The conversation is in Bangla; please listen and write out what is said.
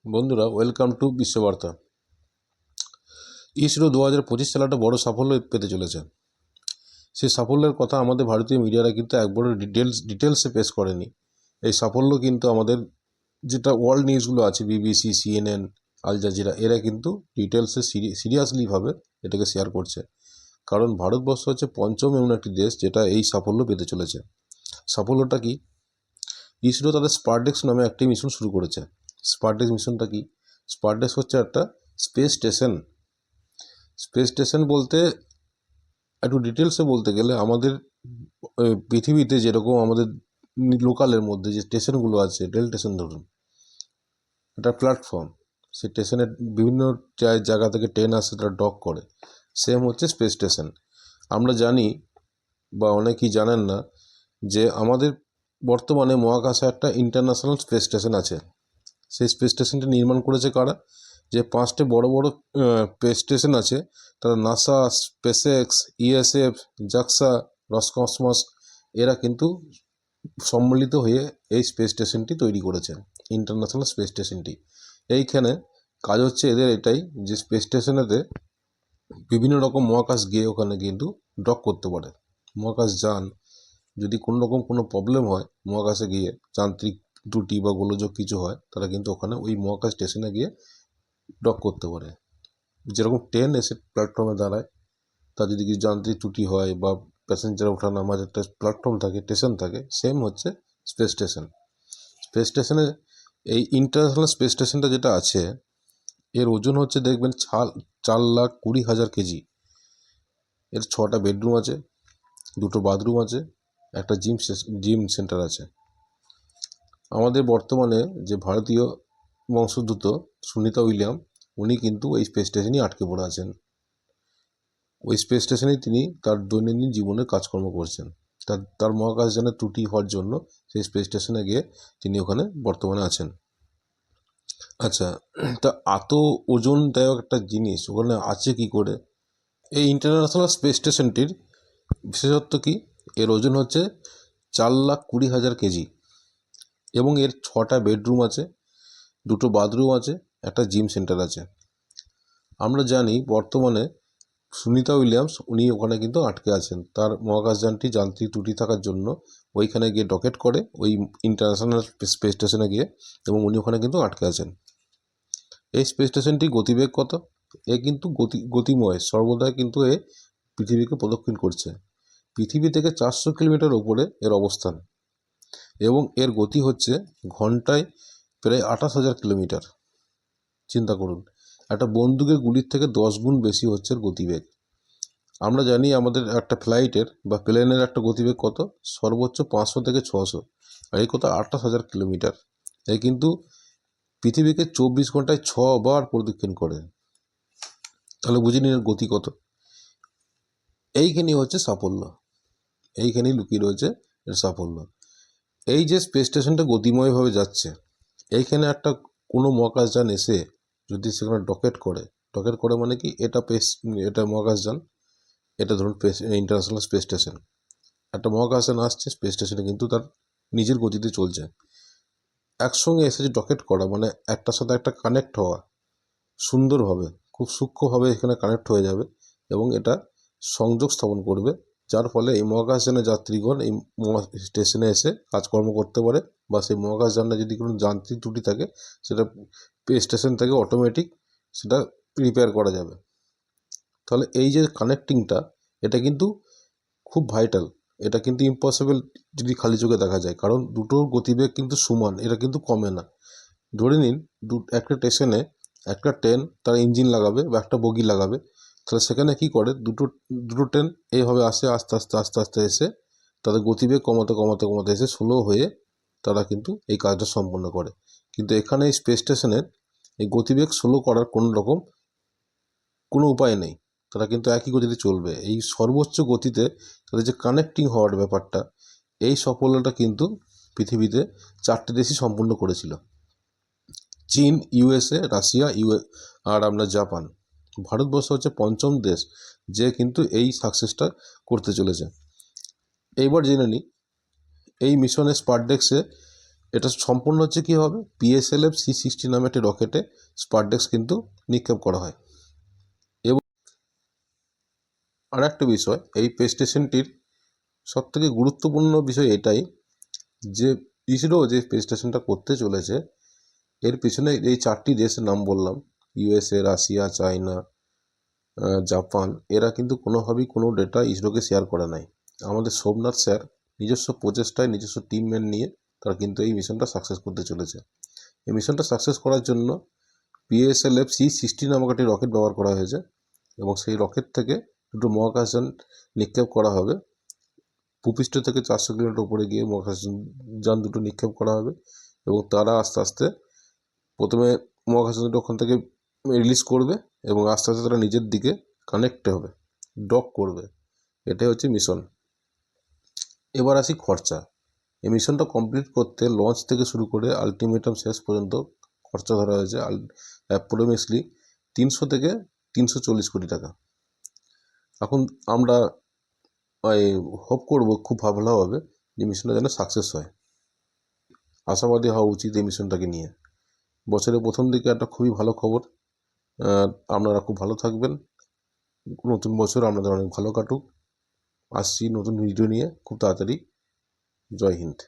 বন্ধুরা, ওয়েলকাম টু বিশ্ববার্তা। ইসরো 2025 সালে একটা বড় সাফল্য পেতে চলেছে। সেই সাফল্যের কথা আমাদের ভারতীয় মিডিয়ারা কিন্তু একবারও ডিটেলসে পেশ করেনি। এই সাফল্য কিন্তু আমাদের যেটা ওয়ার্ল্ড নিউজগুলো আছে, বিবিসি, সিএনএন, আল জাজিরা, এরা কিন্তু ডিটেলসে সিরিয়াসলিভাবে এটাকে শেয়ার করছে। কারণ ভারতবর্ষ হচ্ছে পঞ্চম এমন একটি দেশ যেটা এই সাফল্য পেতে চলেছে। সাফল্যটা কি? ইসরো তাদের স্পারডেক্স নামে একটি মিশন শুরু করেছে। স্পারডেক্স মিশনটা কি? স্পারডেক্স হচ্ছে একটা স্পেস স্টেশন। স্পেস স্টেশন বলতে একটু ডিটেলসে বলতে গেলে আমাদের পৃথিবীতে যেরকম আমাদের লোকালের মধ্যে যে স্টেশনগুলো আছে, রেল স্টেশন ধরুন, এটা প্ল্যাটফর্ম। সেই স্টেশনে বিভিন্ন জায়গা থেকে ট্রেন আসে, তারা ডক করে। সেম হচ্ছে স্পেস স্টেশন। আমরা জানি বা অনেকেই জানেন না যে আমাদের বর্তমানে মহাকাশে একটা ইন্টারন্যাশনাল স্পেস স্টেশন আছে। সেই স্পেস স্টেশনটা নির্মাণ করেছে কারা? যে 5টে বড় বড় স্পেস স্টেশন আছে, তারা নাসা, স্পেসএক্স, ইএসএফ, জাক্সা, রসকসমস, এরা কিন্তু সম্মিলিত হয়ে এই স্পেস স্টেশনটি তৈরি করেছে, ইন্টারন্যাশনাল স্পেস স্টেশনটি। এইখানে কাজ হচ্ছে এদের এটাই যে স্পেস স্টেশনেতে বিভিন্ন রকম মহাকাশ গিয়ে ওখানে কিন্তু ডক করতে পারে। মহাকাশ যান যদি কোনো রকম কোনো প্রবলেম হয়, মহাকাশে গিয়ে যান্ত্রিক ত্রুটি বা গোলযোগ কিছু হয়, তারা কিন্তু ওখানে ওই মহাকাশ স্টেশনে গিয়ে ডক করতে পারে। যেরকম ট্রেন এসে প্ল্যাটফর্মে দাঁড়ায়, তার যদি কিছু যান্ত্রিক ত্রুটি হয় বা প্যাসেঞ্জার ওঠা নামার একটা প্ল্যাটফর্ম থাকে, স্টেশন থাকে, সেম হচ্ছে স্পেস স্টেশন। স্পেস স্টেশনে এই ইন্টারন্যাশনাল স্পেস স্টেশনটা যেটা আছে, এর ওজন হচ্ছে দেখবেন 4,20,000 কেজি। এর 6টা বেডরুম আছে, 2টো বাথরুম আছে, একটা জিম সেন্টার আছে। আমাদের বর্তমানে যে ভারতীয় বংশোদ্ভূত সুনিতা উইলিয়াম, উনি কিন্তু এই স্পেস স্টেশনেই আটকে পড়ে আছেন। ওই স্পেস স্টেশনেই তিনি তার দৈনন্দিন জীবনে কাজকর্ম করছেন। তার মহাকাশযানের ত্রুটি হওয়ার জন্য সেই স্পেস স্টেশনে গিয়ে তিনি ওখানে বর্তমানে আছেন। আচ্ছা, তা এত ওজনদায়ক একটা জিনিস ওখানে আছে কি করে? এই ইন্টারন্যাশনাল স্পেস স্টেশনটির বিশেষত্ব কি? এর ওজন হচ্ছে 4,20,000 কেজি এবং এর 6টা বেডরুম আছে, 2টো বাথরুম আছে, একটা জিম সেন্টার আছে। আমরা জানি বর্তমানে সুনিতা উইলিয়ামস উনি ওখানে কিন্তু আটকে আছেন। তার মহাকাশযানটি যান্ত্রিক ত্রুটি থাকার জন্য ওইখানে গিয়ে ডকেট করে ওই ইন্টারন্যাশনাল স্পেস স্টেশনে গিয়ে, এবং উনি ওখানে কিন্তু আটকে আছেন। এই স্পেস স্টেশনটির গতিবেগ কত? এ কিন্তু গতিময় সর্বদাই কিন্তু এ পৃথিবীকে প্রদক্ষিণ করছে। পৃথিবী থেকে 400 কিলোমিটার ওপরে এর অবস্থান এবং এর গতি হচ্ছে ঘন্টায় প্রায় 28,000 কিলোমিটার। চিন্তা করুন, একটা বন্দুকের গুলির থেকে 10 গুণ বেশি হচ্ছে এর গতিবেগ। আমরা জানি আমাদের একটা ফ্লাইটের বা প্লেনের একটা গতিবেগ কত? সর্বোচ্চ 500 থেকে 600, আর এই কত? 28,000 কিলোমিটার। এই কিন্তু পৃথিবীকে 24 ঘন্টায় 6 বার প্রদক্ষিণ করে। তাহলে বুঝে নিন এর গতি কত। এইখানেই হচ্ছে সাফল্য, এইখানেই লুকিয়ে রয়েছে এর সাফল্য। এই যে স্পেস স্টেশনটা গতিময়ভাবে যাচ্ছে, এইখানে একটা কোনো মহাকাশযান এসে যদি সেখানে ডকেট করে মানে কি, এটা মহাকাশযান, এটা ধরুন ইন্টারন্যাশনাল স্পেস স্টেশন। একটা মহাকাশযান আসছে, স্পেস স্টেশনে কিন্তু তার নিজের গতিতে চলছে। একসঙ্গে এসে যে ডকেট করা মানে একটার সাথে একটা কানেক্ট হওয়া, সুন্দরভাবে খুব সূক্ষ্মভাবে এখানে কানেক্ট হয়ে যাবে এবং এটা সংযোগ স্থাপন করবে, যার ফলে এই মহাকাশযানের যাত্রীগণ এই স্টেশনে এসে কাজকর্ম করতে পারে, বা সেই মহাকাশযানে যদি কোনো যান্ত্রিক ত্রুটি থাকে সেটা স্টেশন থেকে অটোমেটিক সেটা রিপেয়ার করা যাবে। তাহলে এই যে কানেক্টিংটা, এটা কিন্তু খুব ভাইটাল। এটা কিন্তু ইম্পসিবল যদি খালি চোখে দেখা যায়, কারণ দুটোর গতিবেগ কিন্তু সমান, এটা কিন্তু কমে না। ধরে নিন একটা স্টেশনে একটা ট্রেন তার ইঞ্জিন লাগাবে বা একটা বগি লাগাবে, তাহলে সেখানে কি করে, দুটো দুটো ট্রেন এইভাবে আসে, আস্তে আস্তে আস্তে আস্তে এসে তাদের গতিবেগ কমাতে কমাতে কমাতে এসে স্লো হয়ে তারা কিন্তু এই কাজটা সম্পন্ন করে। কিন্তু এখানে এই স্পেস স্টেশনের এই গতিবেগ স্লো করার কোনো উপায় নেই। তারা কিন্তু একই গতিতে চলবে। এই সর্বোচ্চ গতিতে তাদের যে কানেক্টিং হওয়ার ব্যাপারটা, এই সাফল্যটা কিন্তু পৃথিবীতে 4টে দেশই সম্পূর্ণ করেছিল: চীন, ইউএসএ, রাশিয়া, আর আমরা জাপান। ভারতবর্ষ হচ্ছে পঞ্চম দেশ যে কিন্তু এই সাকসেসটা করতে চলেছে। এইবার জেনে নিই এই মিশনের স্পারডেক্সে এটা সম্পূর্ণ হচ্ছে কী হবে, PSLV C60 নামে একটি রকেটে স্পারডেক্স কিন্তু নিক্ষেপ করা হয়। এবং আর একটা বিষয়, এই স্পেস স্টেশনটির সবথেকে গুরুত্বপূর্ণ বিষয় এটাই যে ইসরো যে স্পেস স্টেশনটা করতে চলেছে এর পিছনে এই 4টি দেশের নাম বললাম, USA, রাশিয়া, চায়না, জাপান, এরা কিন্তু কোনোভাবেই কোনো ডেটা ইসরোকে শেয়ার করে নাই। আমাদের সোমনাথ স্যার নিজস্ব প্রচেষ্টায় নিজস্ব টিমমেট নিয়ে তারা কিন্তু এই মিশনটা সাকসেস করতে চলেছে। এই মিশনটা সাকসেস করার জন্য PSLV C60 নামক একটি রকেট ব্যবহার করা হয়েছে এবং সেই রকেট থেকে দুটো মহাকাশযান নিক্ষেপ করা হবে। ভূপৃষ্ঠ থেকে 400 কিলোমিটার উপরে গিয়ে মহাকাশযান দুটো নিক্ষেপ করা হবে এবং তারা আস্তে আস্তে প্রথমে মহাকাশযান দুটো ওখান থেকে রিলিজ করবে এবং আস্তে আস্তে তারা নিজের দিকে কানেক্ট হবে, ডক করবে। এটাই হচ্ছে মিশন। এবার আসি খরচা। এই মিশনটা কমপ্লিট করতে লঞ্চ থেকে শুরু করে আলটিমেটাম শেষ পর্যন্ত খরচা ধরা হয়েছে অ্যাপ্রক্সিমেটলি 300 থেকে 340 কোটি টাকা। এখন আমরা হোপ করব খুব ভালো হবে যে মিশনটা যেন সাকসেস হয়। আশাবাদী হওয়া উচিত এই মিশনটাকে নিয়ে। বছরের প্রথম দিকে একটা খুবই ভালো খবর। আপনারা খুব ভালো থাকবেন। নতুন বছর আপনাদের অনেক ভালো কাটুক। আসছি নতুন ভিডিও নিয়ে খুব তাড়াতাড়ি। জয় হিন্দ।